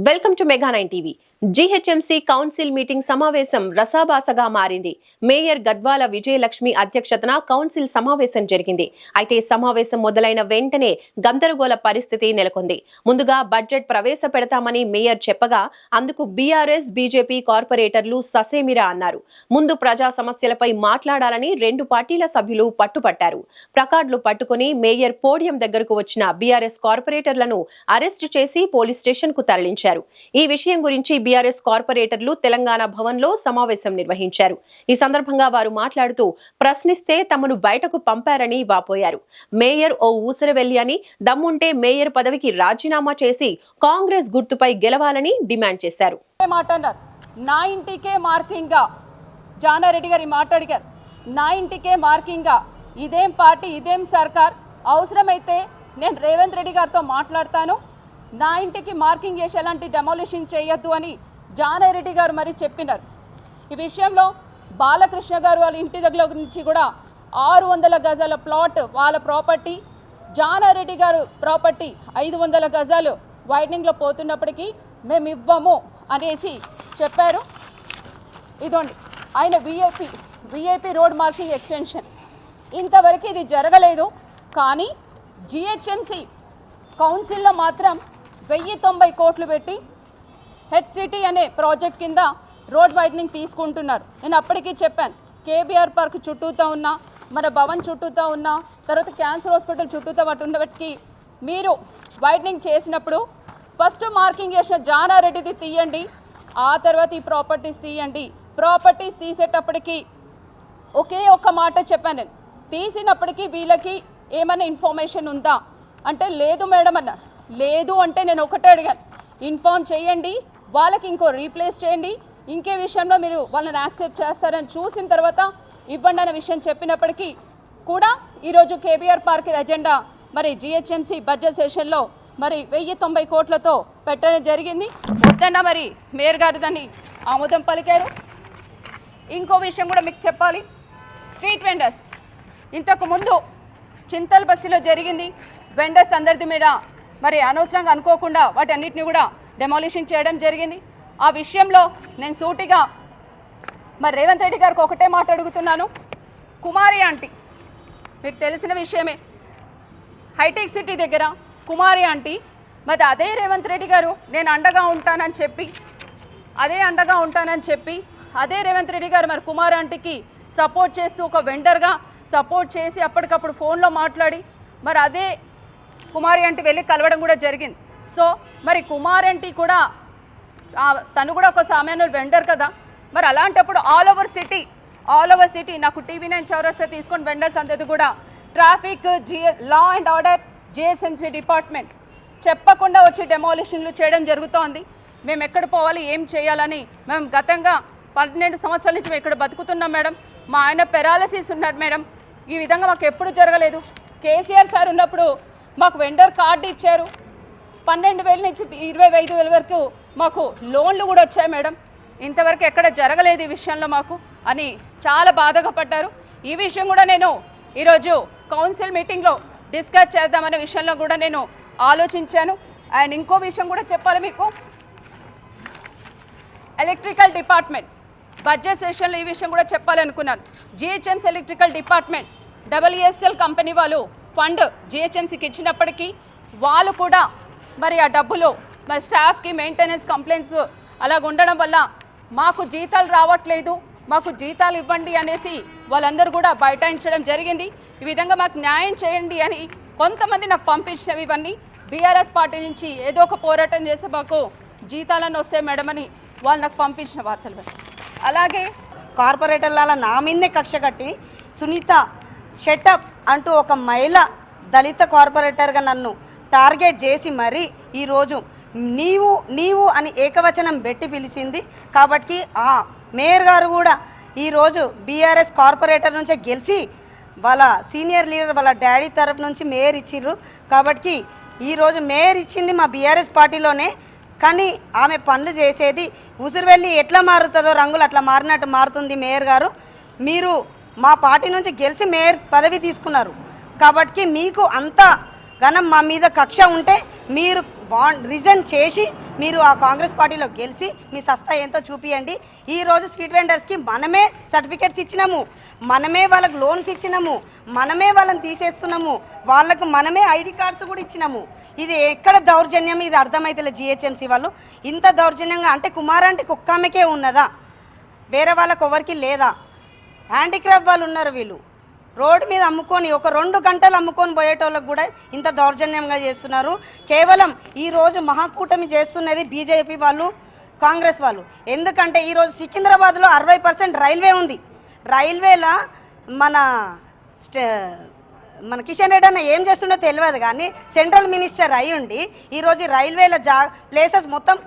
Welcome to mega 9 TV. GHMC council meeting సమావేశం రసాభాసగా మారింది. Mayor Gadwal Vijayalakshmi అధ్యక్షతన కౌన్సిల్ సమావేశం జరిగింది. అయితే సమావేశం మొదలైన వెంటనే గందరగోళ పరిస్థితి నెలకొంది. ముందుగా బడ్జెట్ ప్రవేశపెడతామని మేయర్ చెప్పగా అందుకు బీఆర్ఎస్, బీజేపీ కార్పొరేటర్లు ససేమిరా అన్నారు. ముందు ప్రజా సమస్యలపై మాట్లాడాలని రెండు పార్టీల సభ్యులు పట్టుపట్టారు. ప్లకార్డులు పట్టుకుని మేయర్ పోడియం దగ్గరకు వచ్చిన బీఆర్ఎస్ కార్పొరేటర్లను అరెస్టు చేసి పోలీస్ స్టేషన్ కు తరలించారు. ఈ విషయం గురించి బీఆర్ఎస్ కార్పొరేటర్లు తెలంగాణ భవన్ లో సమావేశం నిర్వహించారు. ఈ సందర్భంగా వారు మాట్లాడుతూ ప్రశ్నిస్తే తమను బయటకు పంపారని వాపోయారు. మేయర్ ఓ ఊసరవెల్లి అని, దమ్ముంటే మేయర్ పదవికి రాజీనామా చేసి కాంగ్రెస్ గుర్తుపై గెలవాలని డిమాండ్ చేశారు. నా ఇంటికే మార్కింగ్గా జానారెడ్డి గారి మాట్లాడిగారు. నా ఇంటికే మార్కింగ్గా ఇదేం పార్టీ, ఇదేం సర్కార్? అవసరమైతే నేను రేవంత్ రెడ్డి గారితో మాట్లాడతాను. నా ఇంటికి మార్కింగ్ చేసి ఎలాంటి డెమోలిషన్ చేయొద్దు అని జానారెడ్డి గారు మరి చెప్పినారు. ఈ విషయంలో బాలకృష్ణ గారు వాళ్ళ ఇంటి దగ్గర నుంచి కూడా 600 గజాల ప్లాట్ వాళ్ళ ప్రాపర్టీ, జానారెడ్డి గారు ప్రాపర్టీ 500 గజాలు వైడనింగ్లో పోతున్నప్పటికీ మేము ఇవ్వము అనేసి చెప్పారు. ఇదండి ఆయన విఐపి రోడ్ మార్కింగ్ ఎక్స్టెన్షన్. ఇంతవరకు ఇది జరగలేదు. కానీ జిహెచ్ఎంసి కౌన్సిల్లో మాత్రం 1090 కోట్లు పెట్టి హెచ్సిటీ అనే ప్రాజెక్ట్ కింద రోడ్ వైడనింగ్ తీసుకుంటున్నారు. నేను అప్పటికీ చెప్పాను, కేబీఆర్ పార్క్ చుట్టూతో ఉన్నా, మన భవన్ చుట్టూతో ఉన్నా, తర్వాత క్యాన్సర్ హాస్పిటల్ చుట్టూతో వాటి ఉన్నప్పటికీ మీరు వైడనింగ్ చేసినప్పుడు ఫస్ట్ మార్కింగ్ చేసిన జానారెడ్డిది తీయండి, ఆ తర్వాత ఈ ప్రాపర్టీస్ తీయండి. ప్రాపర్టీస్ తీసేటప్పటికి ఒకే ఒక్క మాట చెప్పాను నేను, తీసినప్పటికీ వీళ్ళకి ఏమైనా ఇన్ఫర్మేషన్ ఉందా అంటే లేదు మేడం అన్నారు. లేదు అంటే నేను ఒకటే అడిగాను, ఇన్ఫార్మ్ చేయండి, వాళ్ళకి ఇంకో రీప్లేస్ చేయండి, ఇంకే విషయంలో మీరు వాళ్ళని యాక్సెప్ట్ చేస్తారని చూసిన తర్వాత ఇవ్వండి అనే విషయం చెప్పినప్పటికీ కూడా ఈరోజు కేబీఆర్ పార్క్ ఎజెండా మరి జిహెచ్ఎంసీ బడ్జెట్ సెషన్లో మరి 1090 కోట్లతో పెట్టడం జరిగింది. వద్దన్న మరి మేయర్ గారు దాన్ని ఆమోదం పలికారు. ఇంకో విషయం కూడా మీకు చెప్పాలి, స్ట్రీట్ వెండర్స్ ఇంతకు ముందు చింతల్ బస్సులో జరిగింది. వెండర్స్ అందరిది మీద మరి అనవసరంగా అనుకోకుండా వాటి అన్నిటిని కూడా డెమాలిషన్ చేయడం జరిగింది. ఆ విషయంలో నేను సూటిగా మరి రేవంత్ రెడ్డి గారికి ఒకటే మాట అడుగుతున్నాను. కుమారి ఆంటీ మీకు తెలిసిన విషయమే, హైటెక్ సిటీ దగ్గర కుమారి ఆంటీ, మరి అదే రేవంత్ రెడ్డి గారు నేను అండగా ఉంటానని చెప్పి అదే రేవంత్ రెడ్డి గారు మరి కుమారి ఆంటీకి సపోర్ట్ చేస్తూ ఒక వెండర్గా సపోర్ట్ చేసి అప్పటికప్పుడు ఫోన్లో మాట్లాడి మరి అదే కుమారి ఆంటీ వెళ్ళి కలవడం కూడా జరిగింది. సో మరి కుమారి ఆంటీ కూడా తను కూడా ఒక సామాన్య వెండర్ కదా. మరి అలాంటప్పుడు ఆల్ ఓవర్ సిటీ నాకు TV9 చౌరస్తా తీసుకొని వెండర్స్ అందరిది కూడా traffic, law and order, GHMC department చెప్పకుండా వచ్చి డెమాలిషన్లు చేయడం జరుగుతోంది. మేము ఎక్కడ పోవాలి, ఏం చేయాలని మేము గతంగా 12 సంవత్సరాల నుంచి మేము ఇక్కడ బతుకుతున్నాం మేడం. మా ఆయన పెరాలసిస్ ఉన్నాడు మేడం. ఈ విధంగా మాకు ఎప్పుడు జరగలేదు. కేసీఆర్ సార్ ఉన్నప్పుడు మాకు వెండర్ కార్డు ఇచ్చారు. 12,000 నుంచి 25,000 వరకు మాకు లోన్లు కూడా వచ్చాయి మేడం. ఇంతవరకు ఎక్కడ జరగలేదు ఈ విషయంలో మాకు అని చాలా బాధగా పడ్డారు. ఈ విషయం కూడా నేను ఈరోజు కౌన్సిల్ మీటింగ్లో డిస్కస్ చేద్దామనే విషయంలో కూడా నేను ఆలోచించాను. అండ్ ఇంకో విషయం కూడా చెప్పాలి మీకు, ఎలక్ట్రికల్ డిపార్ట్మెంట్ బడ్జెట్ సెషన్లో ఈ విషయం కూడా చెప్పాలనుకున్నాను. GHMC electrical department WSL company వాళ్ళు ఫండ్ జిహెచ్ఎంసీకి ఇచ్చినప్పటికీ వాళ్ళు కూడా మరి ఆ డబ్బులు మరి స్టాఫ్కి మెయింటెనెన్స్ కంప్లైంట్స్ అలాగ ఉండడం వల్ల మాకు జీతాలు రావట్లేదు, మాకు జీతాలు ఇవ్వండి అనేసి వాళ్ళందరూ కూడా బైఠాయించడం జరిగింది. ఈ విధంగా మాకు న్యాయం చేయండి అని కొంతమంది నాకు పంపించినవి ఇవన్నీ బీఆర్ఎస్ పార్టీ నుంచి ఏదో ఒక పోరాటం చేస్తే మాకు జీతాలను వస్తాయి మేడం అని వాళ్ళు నాకు పంపించిన వార్తలు. అలాగే కార్పొరేటర్ల నా మీదే కక్ష కట్టి సునీత షెటప్ అంటూ ఒక మహిళ దళిత కార్పొరేటర్గా నన్ను టార్గెట్ చేసి మరీ ఈరోజు నీవు అని ఏకవచనం పెట్టి పిలిచింది. కాబట్టి ఆ మేయర్ గారు కూడా ఈరోజు బీఆర్ఎస్ కార్పొరేటర్ నుంచే గెలిచి వాళ్ళ సీనియర్ లీడర్ వాళ్ళ డాడీ తరఫు నుంచి మేయర్ ఇచ్చిర్రు. కాబట్టి ఈరోజు మేయర్ ఇచ్చింది మా బీఆర్ఎస్ పార్టీలోనే. కానీ ఆమె పనులు చేసేది ఉసురువెళ్ళి ఎట్లా మారుతుందో రంగులు అట్లా మారినట్టు మారుతుంది మేయర్ గారు. మీరు మా పార్టీ నుంచి గెలిచి మేయర్ పదవి తీసుకున్నారు కాబట్టి మీకు అంత ఘనం మా మీద కక్ష ఉంటే మీరు రిజైన్ చేసి మీరు ఆ కాంగ్రెస్ పార్టీలో గెలిచి మీ సత్తా ఏంటో చూపియండి. ఈరోజు స్ట్రీట్ వెండర్స్కి మనమే సర్టిఫికెట్స్ ఇచ్చినాము, మనమే వాళ్ళకు లోన్స్ ఇచ్చినాము, మనమే వాళ్ళని తీసేస్తున్నాము, వాళ్ళకు మనమే ఐడి కార్డ్స్ కూడా ఇచ్చినాము. ఇది ఎక్కడ దౌర్జన్యం, ఇది అర్థమైతే జిహెచ్ఎంసీ వాళ్ళు ఇంత దౌర్జన్యంగా అంటే కుమారంటే కుక్కామెకే ఉన్నదా, వేరే వాళ్ళకు ఎవరికి లేదా? హ్యాండిక్రాఫ్ట్ వాళ్ళు ఉన్నారు, వీళ్ళు రోడ్డు మీద అమ్ముకొని ఒక 2 గంటలు అమ్ముకొని పోయేటోళ్ళకు కూడా ఇంత దౌర్జన్యంగా చేస్తున్నారు. కేవలం ఈరోజు మహాకూటమి చేస్తున్నది బీజేపీ వాళ్ళు, కాంగ్రెస్ వాళ్ళు. ఎందుకంటే ఈరోజు సికింద్రాబాద్లో 60% రైల్వే ఉంది. రైల్వేలో మన కిషన్ రెడ్డి అన్న ఏం చేస్తుండో తెలియదు, కానీ సెంట్రల్ మినిస్టర్ అయి ఉండి ఈరోజు రైల్వేల ప్లేసెస్ మొత్తం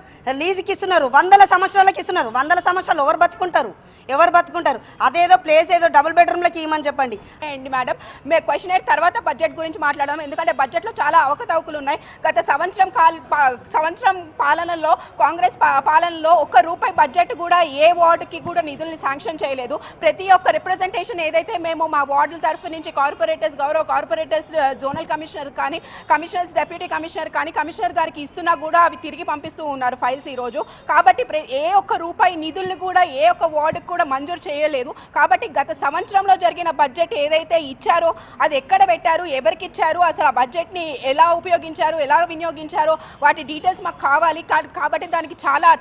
లీజుకి ఇస్తున్నారు. 100 సంవత్సరాలకి ఇస్తున్నారు. 100 సంవత్సరాలు ఎవరు బతుకుంటారు? అదేదో ప్లేస్ ఏదో డబుల్ బెడ్రూమ్లకి ఇవ్వమని చెప్పండి. అండి మేడం, మేము క్వశ్చనర్ తర్వాత బడ్జెట్ గురించి మాట్లాడదాం. ఎందుకంటే బడ్జెట్లో చాలా అవకతవకలు ఉన్నాయి. గత సంవత్సరం పాలనలో, కాంగ్రెస్ పాలనలో ₹1 బడ్జెట్ కూడా ఏ వార్డుకి కూడా నిధుల్ని శాంక్షన్ చేయలేదు. ప్రతి ఒక్క రిప్రజెంటేషన్ ఏదైతే మేము మా వార్డుల తరఫు నుంచి కార్పొరేటర్స్, గౌరవ కార్పొరేటర్స్, జోనల్ కమిషనర్ కానీ, కమిషనర్స్, డిప్యూటీ కమిషనర్ కానీ, కమిషనర్ గారికి ఇస్తున్నా కూడా అవి తిరిగి పంపిస్తూ ఉన్నారు ఫైల్స్ ఈరోజు. కాబట్టి ఏ ₹1 నిధులను కూడా ఏ ఒక్క వార్డుకు కూడా మంజూరు చేయలేదు. కాబట్టి గత సంవత్సరంలో జరిగిన బడ్జెట్ ఏదైతే ఇచ్చారో అది ఎక్కడ పెట్టారు, ఎవరికి ఇచ్చారు, అసలు ఆ బడ్జెట్ని ఎలా ఉపయోగించారు, ఎలా వినియోగించారో వాటి డీటెయిల్స్ మాకు కావాలి. కాబట్టి దానికి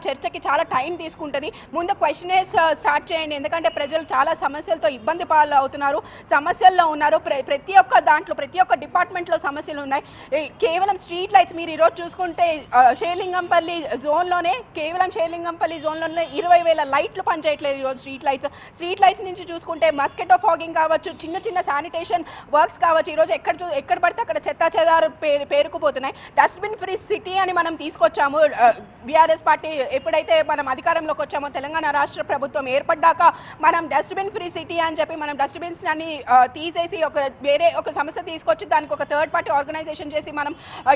చర్చకి చాలా టైం తీసుకుంటుంది. ముందు క్వశ్చనర్స్ స్టార్ట్ చేయండి, ఎందుకంటే ప్రజలు చాలా సమస్యలతో ఇబ్బంది పాలు అవుతున్నారు, సమస్యల్లో ఉన్నారు. ప్రతి ఒక్క దాంట్లో, ప్రతి ఒక్క డిపార్ట్మెంట్లో సమస్యలు ఉన్నాయి. కేవలం స్ట్రీట్ లైట్స్ మీరు ఈరోజు చూసుకుంటే షేర్లింగంపల్లి జోన్లోనే, కేవలం షేర్లింగంపల్లి జోన్లోనే 20,000 లైట్లు పనిచేయట్లేదు ఈరోజు. స్ట్రీట్ లైట్స్ నుంచి చూసుకుంటే మస్కిటో ఫాగింగ్ కావచ్చు, చిన్న శానిటేషన్ వర్క్స్ కావచ్చు. ఈరోజు ఎక్కడ పడితే అక్కడ చెత్తా చెదారు పేరుకుపోతున్నాయి. డస్ట్బిన్ ఫ్రీ సిటీ అని మనం తీసుకొచ్చాము. బీఆర్ఎస్ పార్టీ ఎప్పుడైతే మనం అధికారంలోకి వచ్చామో, తెలంగాణ రాష్ట్ర ప్రభుత్వం ఏర్పడ్డాక మనం డస్ట్బిన్ ఫ్రీ సిటీ అని చెప్పి మనం డస్ట్బిన్స్ అన్ని తీసేసి వేరే ఒక సంస్థ తీసుకొచ్చి దానికి ఒక థర్డ్ పార్టీ ఆర్గనైజేషన్ చేసి మనం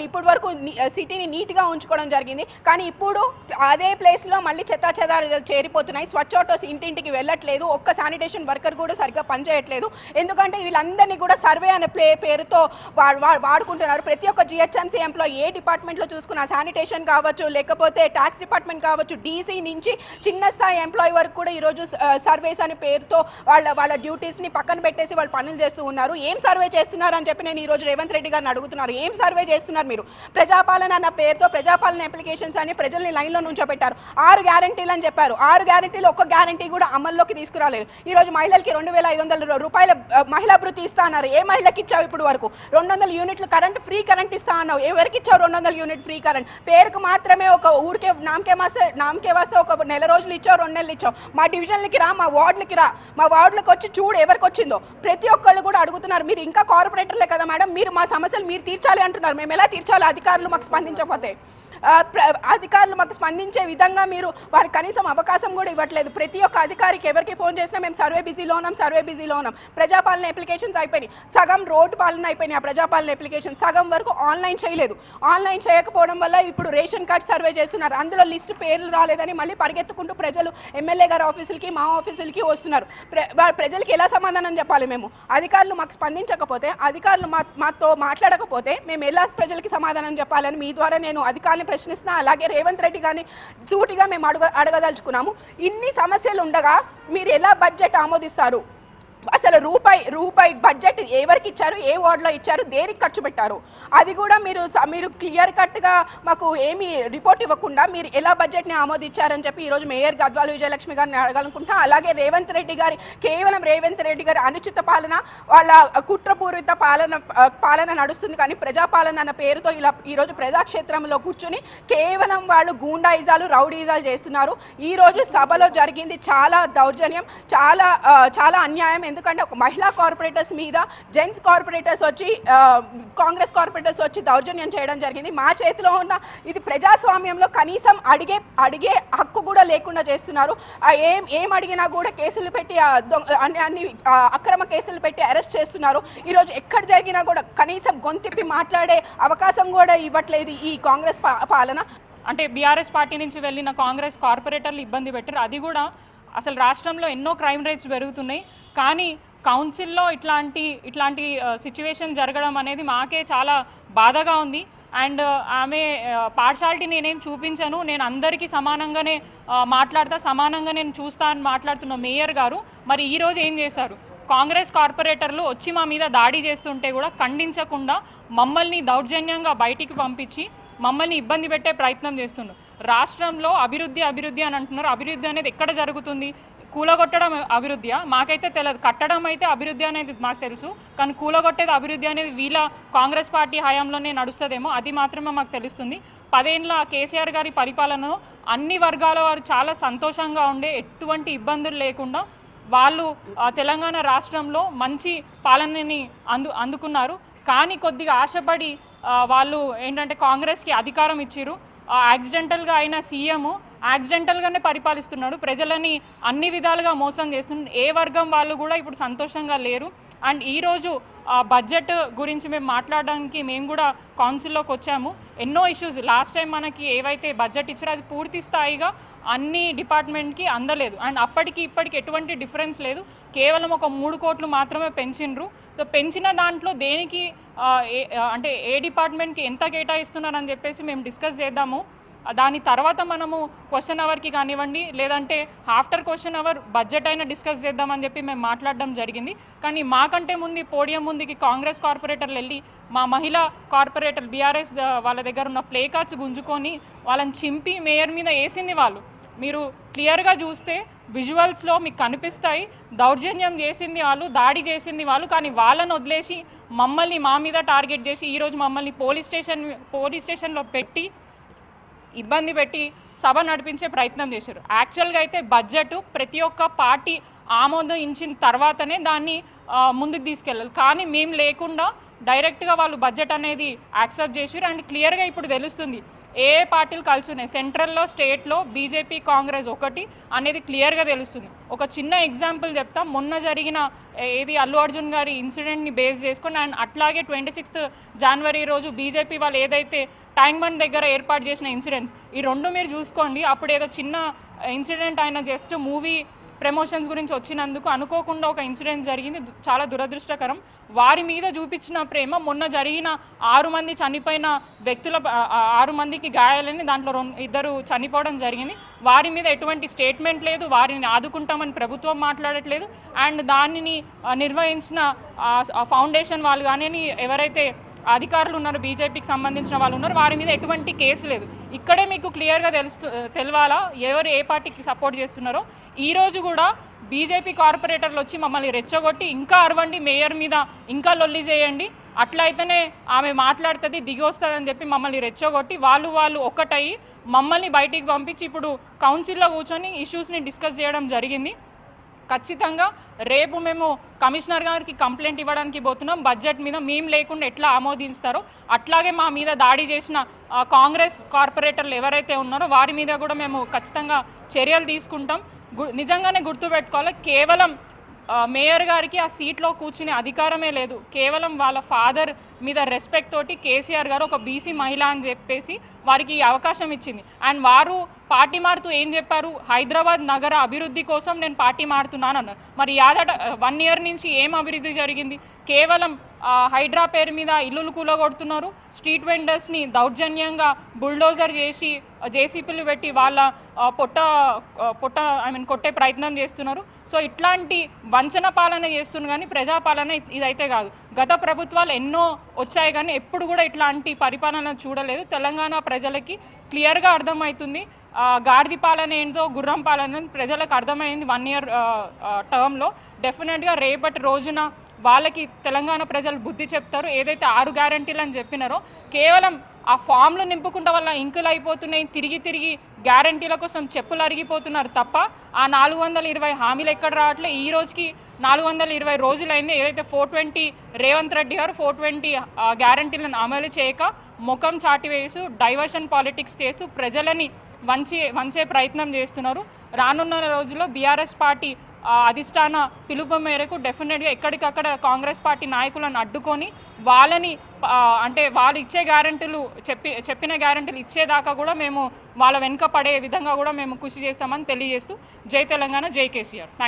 ఇప్పటి వరకు సిటీని నీట్గా ఉంచుకోవడం జరిగింది. కానీ ఇప్పుడు అదే ప్లేస్లో మళ్ళీ చెత్తా చెదారు చేరిపోతున్నాయి. స్వచ్ఛ ఆటోస్ ఇంటింటికి వెళ్ళట్లేదు, ఒక్క శానిటేషన్ వర్కర్ కూడా సరిగ్గా పనిచేయట్లేదు. ఎందుకంటే వీళ్ళందరినీ కూడా సర్వే అనే పేరుతో వాడుకుంటున్నారు. ప్రతి ఒక్క జిహెచ్ఎంసీ ఎంప్లాయీ ఏ డిపార్ట్మెంట్లో చూసుకున్న, శానిటేషన్ కావచ్చు, లేకపోతే ట్యాక్స్ డిపార్ట్మెంట్ కావచ్చు, డీసీ నుంచి చిన్న స్థాయి ఎంప్లాయీ వరకు కూడా ఈరోజు సర్వేస్ అనే పేరుతో వాళ్ళ డ్యూటీస్ని పక్కన పెట్టేసి వాళ్ళు పనులు చేస్తూ ఉన్నారు. ఏం సర్వే చేస్తున్నారు అని చెప్పి నేను ఈరోజు రేవంత్ రెడ్డి గారిని అడుగుతున్నారు. ఏం సర్వే చేస్తున్నారు మీరు? ప్రజాపాలన అన్న పేరుతో ప్రజాపాలన అప్లికేషన్స్ అని ప్రజల్ని లైన్లో నుంచోబెట్టారు. 6 గ్యారంటీలు అని చెప్పారు. 6 గ్యారంటీలు ఒక్క గ్యారంటీ కూడా అమల్లోకి తీసుకురాలేదు. ఈరోజు మహిళలకి ₹2,500 మహిళా భృతి ఇస్తా అన్నారు. ఏ మహిళకి ఇచ్చావు ఇప్పుడు వరకు? 200 యూనిట్లు ఫ్రీ కరెంట్ ఇస్తా అన్నావు. ఎవరికి ఇచ్చావు 200 యూనిట్ ఫ్రీ కరెంట్? పేరుకు మాత్రమే, ఒక ఊరికే నామకే వస్తే ఒక నెల రోజులు ఇచ్చావు, 2 నెలలు ఇచ్చావు. మా డివిజన్లకి రా, మా వార్డులకి రా, మా వార్డులకు వచ్చి చూడు ఎవరికి వచ్చిందో. ప్రతి ఒక్కళ్ళు కూడా అడుగుతున్నారు. మీరు ఇంకా కార్పొరేటర్లే కదా మేడం, మీరు మా సమస్యలు మీరు తీర్చాలి అంటున్నారు. మేము ఎలా తీర్చాలి? అధికారులు మాకు స్పందించకపోతే, అధికారులు మాకు స్పందించే విధంగా మీరు వారికి కనీసం అవకాశం కూడా ఇవ్వట్లేదు. ప్రతి ఒక్క అధికారికి ఎవరికి ఫోన్ చేసినా మేము సర్వే బిజీలో ఉన్నాం. ప్రజాపాలన అప్లికేషన్స్ అయిపోయినాయి, సగం రోడ్డు పాలన అయిపోయినాయి. ఆ ప్రజాపాలన అప్లికేషన్ సగం వరకు ఆన్లైన్ చేయలేదు. ఆన్లైన్ చేయకపోవడం వల్ల ఇప్పుడు రేషన్ కార్డ్ సర్వే చేస్తున్నారు. అందులో లిస్టు పేర్లు రాలేదని మళ్ళీ పరిగెత్తుకుంటూ ప్రజలు ఎమ్మెల్యే గారి ఆఫీసులకి, మా ఆఫీసులకి వస్తున్నారు. ప్రజలకి ఎలా సమాధానం చెప్పాలి? మేము అధికారులు మాకు స్పందించకపోతే, అధికారులు మాతో మాట్లాడకపోతే మేము ఎలా ప్రజలకి సమాధానం చెప్పాలని మీ ద్వారా నేను అధికారులు ప్రశ్నిస్తున్నా. అలాగే రేవంత్ రెడ్డి గారిని సూటిగా మేము అడగదలుచుకున్నాము. ఇన్ని సమస్యలు ఉండగా మీరు ఎలా బడ్జెట్ ఆమోదిస్తారు? అసలు రూపాయి బడ్జెట్ ఎవరికి ఇచ్చారు, ఏ వార్డులో ఇచ్చారు, దేనికి ఖర్చు పెట్టారు, అది కూడా మీరు క్లియర్ కట్గా మాకు ఏమీ రిపోర్ట్ ఇవ్వకుండా మీరు ఎలా బడ్జెట్ని ఆమోదించారని చెప్పి ఈరోజు మేయర్ గద్వాల విజయలక్ష్మి గారిని అడగాలనుకుంటా. అలాగే కేవలం రేవంత్ రెడ్డి గారి అనుచిత పాలన, వాళ్ళ కుట్రపూరిత పాలన నడుస్తుంది. కానీ ప్రజాపాలన అన్న పేరుతో ఇలా ఈరోజు ప్రజాక్షేత్రంలో కూర్చుని కేవలం వాళ్ళు గూండాయిజాలు, రౌడీజాలు చేస్తున్నారు. ఈరోజు సభలో జరిగింది చాలా దౌర్జన్యం, చాలా అన్యాయం. ఎందుకంటే ఒక మహిళా కార్పొరేటర్స్ మీద జెంట్స్ కార్పొరేటర్స్ వచ్చి, కాంగ్రెస్ కార్పొరేటర్స్ వచ్చి దౌర్జన్యం చేయడం జరిగింది. మా చేతిలో ఉన్న ఇది ప్రజాస్వామ్యంలో కనీసం అడిగే హక్కు కూడా లేకుండా చేస్తున్నారు. ఏం అడిగినా కూడా కేసులు పెట్టి, అన్ని అక్రమ కేసులు పెట్టి అరెస్ట్ చేస్తున్నారు. ఈరోజు ఎక్కడ జరిగినా కూడా కనీసం గొంతిప్పి మాట్లాడే అవకాశం కూడా ఇవ్వట్లేదు ఈ కాంగ్రెస్ పాలన. అంటే బీఆర్ఎస్ పార్టీ నుంచి వెళ్ళిన కాంగ్రెస్ కార్పొరేటర్లు ఇబ్బంది పెట్టారు. అది కూడా అసలు రాష్ట్రంలో ఎన్నో క్రైమ్ రేట్స్ పెరుగుతున్నాయి, కానీ కౌన్సిల్లో ఇట్లాంటి సిచ్యువేషన్ జరగడం అనేది మాకే చాలా బాధగా ఉంది. అండ్ ఆమె పార్షాలిటీ నేనేం చూపించను, నేను అందరికీ సమానంగానే మాట్లాడతా, సమానంగా నేను చూస్తా అని మాట్లాడుతున్న మేయర్ గారు మరి ఈరోజు ఏం చేశారు? కాంగ్రెస్ కార్పొరేటర్లు వచ్చి మా మీద దాడి చేస్తుంటే కూడా ఖండించకుండా మమ్మల్ని దౌర్జన్యంగా బయటికి పంపించి మమ్మల్ని ఇబ్బంది పెట్టే ప్రయత్నం చేస్తున్నారు. రాష్ట్రంలో అభివృద్ధి అభివృద్ధి అని అంటున్నారు. అభివృద్ధి అనేది ఎక్కడ జరుగుతుంది? కూలగొట్టడం అభివృద్ధియా? మాకైతే తెలియదు. కట్టడం అయితే అభివృద్ధి అనేది మాకు తెలుసు, కానీ కూలగొట్టేది అభివృద్ధి అనేది వీళ్ళ కాంగ్రెస్ పార్టీ హయాంలోనే నడుస్తుందేమో, అది మాత్రమే మాకు తెలుస్తుంది. 10 ఏళ్ళ కేసీఆర్ గారి పరిపాలనలో అన్ని వర్గాల వారు చాలా సంతోషంగా ఉండే, ఎటువంటి ఇబ్బందులు లేకుండా వాళ్ళు తెలంగాణ రాష్ట్రంలో మంచి పాలనని అందుకున్నారు. కానీ కొద్దిగా ఆశపడి వాళ్ళు ఏంటంటే కాంగ్రెస్కి అధికారం ఇచ్చిరు. యాక్సిడెంటల్గా అయిన సీఎం యాక్సిడెంటల్గానే పరిపాలిస్తున్నాడు, ప్రజలని అన్ని విధాలుగా మోసం చేస్తున్నాడు. ఏ వర్గం వాళ్ళు కూడా ఇప్పుడు సంతోషంగా లేరు. అండ్ ఈరోజు బడ్జెట్ గురించి మేము మాట్లాడడానికి మేము కూడా కౌన్సిల్లోకి వచ్చాము. ఎన్నో ఇష్యూస్ లాస్ట్ టైం మనకి ఏవైతే బడ్జెట్ ఇచ్చారో అది పూర్తి స్థాయిగా అన్ని డిపార్ట్మెంట్కి అందలేదు. అండ్ అప్పటికి ఇప్పటికి ఎటువంటి డిఫరెన్స్ లేదు, కేవలం ఒక 3 కోట్లు మాత్రమే పెంచిండ్రు. సో పెంచిన దాంట్లో దేనికి అంటే ఏ డిపార్ట్మెంట్కి ఎంత కేటాయిస్తున్నారని చెప్పేసి మేము డిస్కస్ చేద్దాము. దాని తర్వాత మనము క్వశ్చన్ అవర్కి కానివ్వండి, లేదంటే ఆఫ్టర్ క్వశ్చన్ అవర్ బడ్జెట్ అయినా డిస్కస్ చేద్దామని చెప్పి మేము మాట్లాడడం జరిగింది. కానీ మాకంటే ముందు పోడియం ముందుకి కాంగ్రెస్ కార్పొరేటర్లు వెళ్ళి మా మహిళా కార్పొరేటర్ బీఆర్ఎస్ వాళ్ళ దగ్గర ఉన్న ప్లే కార్డ్స్ గుంజుకొని వాళ్ళని చింపి మేయర్ మీద వేసింది వాళ్ళు. మీరు క్లియర్గా చూస్తే విజువల్స్లో మీకు కనిపిస్తాయి. దౌర్జన్యం చేసింది వాళ్ళు, దాడి చేసింది వాళ్ళు, కానీ వాళ్ళని వదిలేసి మమ్మల్ని మా మీద టార్గెట్ చేసి ఈరోజు మమ్మల్ని పోలీస్ స్టేషన్లో పెట్టి ఇబ్బంది పెట్టి సభ నడిపించే ప్రయత్నం చేశారు. యాక్చువల్గా అయితే బడ్జెట్ ప్రతి ఒక్క పార్టీ ఆమోదించిన తర్వాతనే దాన్ని ముందుకు తీసుకెళ్ళాలి, కానీ మేము లేకుండా డైరెక్ట్గా వాళ్ళు బడ్జెట్ అనేది యాక్సెప్ట్ చేశారు. అండ్ క్లియర్గా ఇప్పుడు తెలుస్తుంది ఏ పార్టీలు కలిసి ఉన్నాయి. సెంట్రల్లో స్టేట్లో బీజేపీ కాంగ్రెస్ ఒకటి అనేది క్లియర్గా తెలుస్తుంది. ఒక చిన్న ఎగ్జాంపుల్ చెప్తాం. మొన్న జరిగిన అల్లు అర్జున్ గారి ఇన్సిడెంట్ని బేస్ చేసుకొని అండ్ అట్లాగే 26 జనవరి రోజు బీజేపీ వాళ్ళు ఏదైతే ట్యాంక్ బండ్ దగ్గర ఏర్పాటు చేసిన ఇన్సిడెంట్స్, ఈ రెండు మీరు చూసుకోండి. అప్పుడు ఏదో చిన్న ఇన్సిడెంట్ అయిన జస్ట్ మూవీ ప్రమోషన్స్ గురించి వచ్చినందుకు అనుకోకుండా ఒక ఇన్సిడెంట్ జరిగింది, చాలా దురదృష్టకరం. వారి మీద చూపించిన ప్రేమ మొన్న జరిగిన 6 మంది చనిపోయిన వ్యక్తుల 6 మందికి గాయాలని, దాంట్లో 2 చనిపోవడం జరిగింది. వారి మీద ఎటువంటి స్టేట్మెంట్ లేదు, వారిని ఆదుకుంటామని ప్రభుత్వం మాట్లాడట్లేదు. అండ్ దానిని నిర్వహించిన ఫౌండేషన్ వాళ్ళు కానీ ఎవరైతే అధికారులు ఉన్నారు, బీజేపీకి సంబంధించిన వాళ్ళు ఉన్నారు, వారి మీద ఎటువంటి కేసు లేదు. ఇక్కడే మీకు క్లియర్గా తెలవాలా ఎవరు ఏ పార్టీకి సపోర్ట్ చేస్తున్నారో. ఈరోజు కూడా బీజేపీ కార్పొరేటర్లు వచ్చి మమ్మల్ని రెచ్చగొట్టి ఇంకా అరవండి, మేయర్ మీద ఇంకా లొల్లి చేయండి, అట్లయితేనే ఆమె మాట్లాడుతుంది దిగి వస్తుందని చెప్పి మమ్మల్ని రెచ్చగొట్టి వాళ్ళు ఒక్కటయ్యి మమ్మల్ని బయటికి పంపించి ఇప్పుడు కౌన్సిల్లో కూర్చొని ఇష్యూస్ని డిస్కస్ చేయడం జరిగింది. ఖచ్చితంగా రేపు మేము కమిషనర్ గారికి కంప్లైంట్ ఇవ్వడానికి పోతున్నాం. బడ్జెట్ మీద మేము లేకుండా ఎట్లా ఆమోదిస్తారో అట్లాగే మా మీద దాడి చేసిన కాంగ్రెస్ కార్పొరేటర్లు ఎవరైతే ఉన్నారో వారి మీద కూడా మేము ఖచ్చితంగా చర్యలు తీసుకుంటాం. నిజంగానే గుర్తుపెట్టుకోవాలి, కేవలం మేయర్ గారికి ఆ సీట్లో కూర్చునే అధికారమే లేదు, కేవలం వాళ్ళ ఫాదర్ మీద రెస్పెక్ట్ తోటి కేసీఆర్ గారు ఒక బీసీ మహిళ అని చెప్పేసి వారికి అవకాశం ఇచ్చింది. అండ్ వారు పార్టీ మారుతూ ఏం చెప్పారు? హైదరాబాద్ నగర అభివృద్ధి కోసం నేను పార్టీ మారుతున్నాను అన్నారు. మరి 1 ఇయర్ నుంచి ఏం అభివృద్ధి జరిగింది? కేవలం హైడ్రా పేరు మీద ఇల్లులు కూలగొడుతున్నారు, స్ట్రీట్ వెండర్స్ని దౌర్జన్యంగా బుల్డోజర్ చేసి జేసీపీలు పెట్టి వాళ్ళ పొట్ట కొట్టే ప్రయత్నం చేస్తున్నారు. సో ఇట్లాంటి వంచన పాలన చేస్తున్నారు, కానీ ప్రజాపాలన ఇదైతే కాదు. గత ప్రభుత్వాలు ఎన్నో వచ్చాయి కానీ ఎప్పుడు కూడా ఇట్లాంటి పరిపాలన చూడలేదు. తెలంగాణ ప్రజలకి క్లియర్గా అర్థమవుతుంది గాడిది పాలన ఏంటో, గుర్రం పాలన ప్రజలకు అర్థమైంది 1 ఇయర్ టర్మ్లో. డెఫినెట్గా రేపటి రోజున వాళ్ళకి తెలంగాణ ప్రజలు బుద్ధి చెప్తారు. ఏదైతే 6 గ్యారంటీలు అని చెప్పినారో కేవలం ఆ ఫామ్లు నింపుకుంటే వల్ల ఇంకులు అయిపోతున్నాయి, తిరిగి గ్యారంటీల కోసం చెప్పులు అరిగిపోతున్నారు తప్ప ఆ 420 హామీలు ఎక్కడ రావట్లే. ఈ రోజుకి 420 రోజులైంది. ఏదైతే 420 రేవంత్ రెడ్డి గారు 420 గ్యారంటీలను అమలు చేయక ముఖం చాటివేస్తూ డైవర్షన్ పాలిటిక్స్ చేస్తూ ప్రజలని వంచే ప్రయత్నం చేస్తున్నారు. రానున్న రోజుల్లో బీఆర్ఎస్ పార్టీ అధిష్టాన పిలుపు మేరకు డెఫినెట్గా ఎక్కడికక్కడ కాంగ్రెస్ పార్టీ నాయకులను అడ్డుకొని వాళ్ళని అంటే వాళ్ళు ఇచ్చే గ్యారెంటీలు చెప్పిన గ్యారెంటీలు ఇచ్చేదాకా కూడా మేము వాళ్ళ వెనుక పడే విధంగా కూడా మేము కృషి చేస్తామని తెలియజేస్తూ జై తెలంగాణ, జై కేసీఆర్. Thank you.